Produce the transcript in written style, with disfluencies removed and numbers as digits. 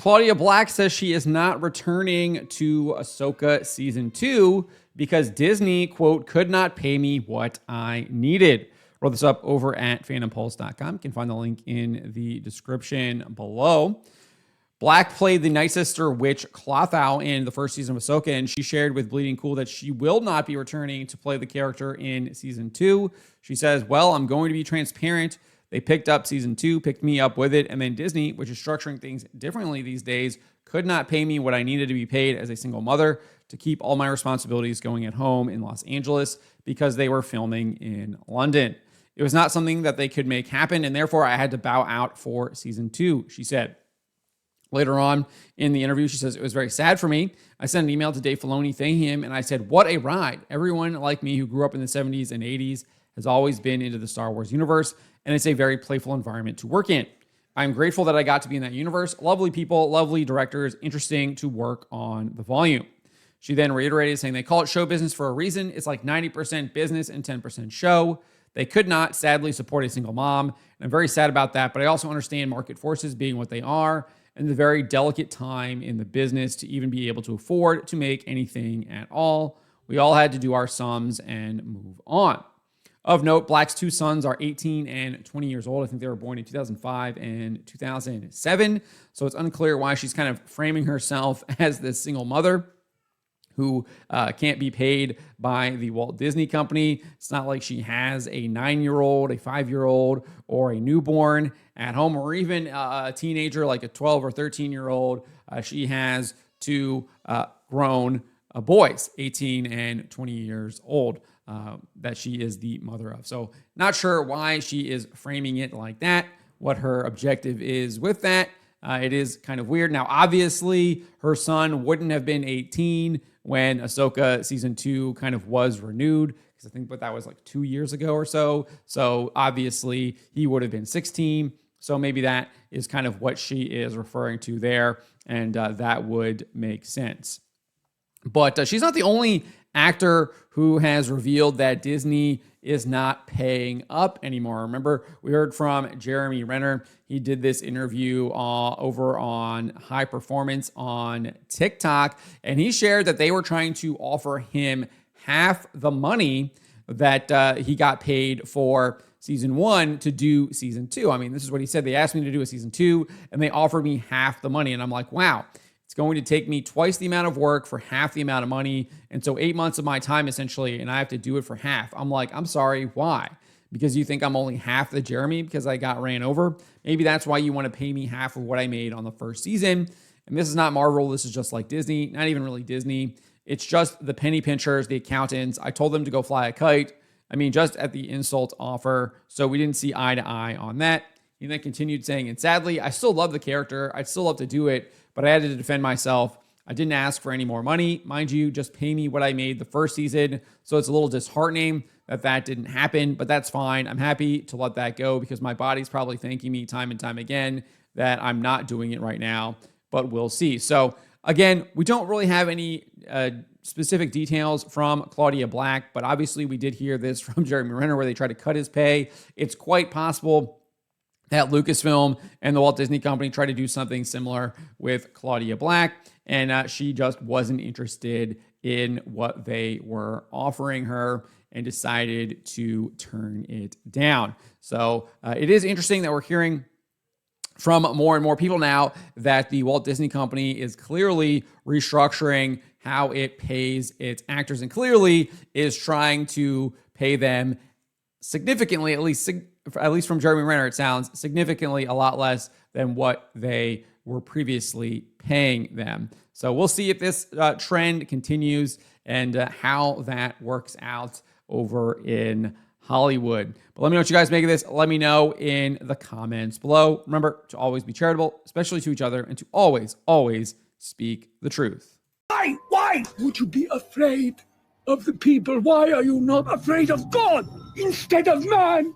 Claudia Black says she is not returning to Ahsoka season 2 because Disney, quote, could not pay me what I needed. Wrote this up over at fandompulse.com. You can find the link in the description below. Black played the Night Sister witch Clothau in the first season of Ahsoka, and she shared with Bleeding Cool that she will not be returning to play the character in season 2. She says, well, I'm going to be transparent. They picked up season 2, picked me up with it, and then Disney, which is structuring things differently these days, could not pay me what I needed to be paid as a single mother to keep all my responsibilities going at home in Los Angeles because they were filming in London. It was not something that they could make happen, and therefore I had to bow out for season 2, she said. Later on in the interview, she says, it was very sad for me. I sent an email to Dave Filoni thanking him, and I said, what a ride. Everyone like me who grew up in the 70s and 80s has always been into the Star Wars universe, and it's a very playful environment to work in. I'm grateful that I got to be in that universe. Lovely people, lovely directors, interesting to work on the volume. She then reiterated saying they call it show business for a reason. It's like 90% business and 10% show. They could not, sadly, support a single mom. And I'm very sad about that, but I also understand market forces being what they are and the very delicate time in the business to even be able to afford to make anything at all. We all had to do our sums and move on. Of note, Black's two sons are 18 and 20 years old. I think they were born in 2005 and 2007. So it's unclear why she's kind of framing herself as this single mother who can't be paid by the Walt Disney Company. It's not like she has a 9-year-old, a 5-year-old, or a newborn at home, or even a teenager like a 12 or 13-year-old. She has two grown boys, 18 and 20 years old, that she is the mother of. So not sure why she is framing it like that, what her objective is with that. It is kind of weird. Now, obviously, her son wouldn't have been 18 when Ahsoka season 2 kind of was renewed, because I think that was like 2 years ago or so. So obviously, he would have been 16. So maybe that is kind of what she is referring to there, and that would make sense. But she's not the only actor who has revealed that Disney is not paying up anymore. Remember, we heard from Jeremy Renner. He did this interview over on High Performance on TikTok, and he shared that they were trying to offer him half the money that he got paid for season 1 to do season 2. I mean, this is what he said. They asked me to do a season 2, and they offered me half the money. And I'm like, wow. It's going to take me twice the amount of work for half the amount of money. And so 8 months of my time, essentially, and I have to do it for half. I'm like, I'm sorry, why? Because you think I'm only half the Jeremy because I got ran over? Maybe that's why you want to pay me half of what I made on the first season. And this is not Marvel. This is just like Disney. Not even really Disney. It's just the penny pinchers, the accountants. I told them to go fly a kite. I mean, just at the insult offer. So we didn't see eye to eye on that. He then continued saying, and sadly, I still love the character. I'd still love to do it, but I had to defend myself. I didn't ask for any more money. Mind you, just pay me what I made the first season. So it's a little disheartening that didn't happen, but that's fine. I'm happy to let that go because my body's probably thanking me time and time again that I'm not doing it right now, but we'll see. So again, we don't really have any specific details from Claudia Black, but obviously we did hear this from Jeremy Renner where they tried to cut his pay. It's quite possible that Lucasfilm and the Walt Disney Company tried to do something similar with Claudia Black, and she just wasn't interested in what they were offering her and decided to turn it down. So it is interesting that we're hearing from more and more people now that the Walt Disney Company is clearly restructuring how it pays its actors and clearly is trying to pay them significantly, at least from Jeremy Renner, it sounds significantly a lot less than what they were previously paying them. So we'll see if this trend continues and how that works out over in Hollywood. But let me know what you guys make of this. Let me know in the comments below. Remember to always be charitable, especially to each other, and to always, always speak the truth. Why would you be afraid of the people? Why are you not afraid of God instead of man?